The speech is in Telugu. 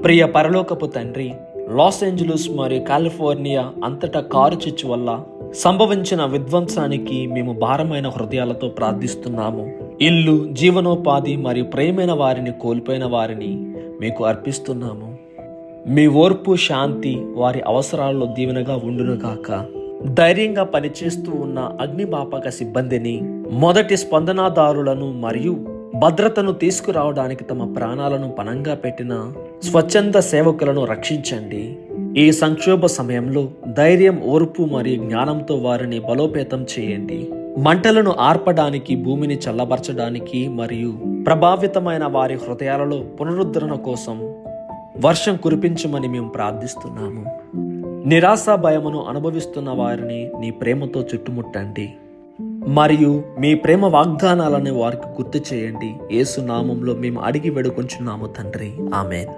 ప్రియ పరలోకపు తండ్రి, లాస్ ఏంజలస్ మరియు కాలిఫోర్నియా అంతటా కారు చిచ్చు వల్ల సంభవించిన విధ్వంసానికి మేము భారమైన హృదయాలతో ప్రార్థిస్తున్నాము. ఇల్లు, జీవనోపాధి మరియు ప్రేమైన వారిని కోల్పోయిన వారిని మీకు అర్పిస్తున్నాము. మీ ఓర్పు, శాంతి వారి అవసరాల్లో దీవెనగా ఉండునుగాక. ధైర్యంగా పనిచేస్తూ ఉన్న అగ్నిమాపక సిబ్బందిని, మొదటి స్పందనాదారులను మరియు భద్రతను తీసుకురావడానికి తమ ప్రాణాలను పణంగా పెట్టిన స్వచ్ఛంద సేవకులను రక్షించండి. ఈ సంక్షోభ సమయంలో ధైర్యం, ఓర్పు మరియు జ్ఞానంతో వారిని బలోపేతం చేయండి. మంటలను ఆర్పడానికి, భూమిని చల్లబరచడానికి మరియు ప్రభావితమైన వారి హృదయాలలో పునరుద్ధరణ కోసం వర్షం కురిపించమని మేము ప్రార్థిస్తున్నాము. నిరాశ, భయమును అనుభవిస్తున్న వారిని నీ ప్రేమతో చుట్టుముట్టండి మరియు మీ ప్రేమ వాగ్దానాలను వారికి గుర్తు చేయండి. యేసు నామంలో మేము అడిగి వేడుకొంచున్నాము తండ్రి, ఆమేన్.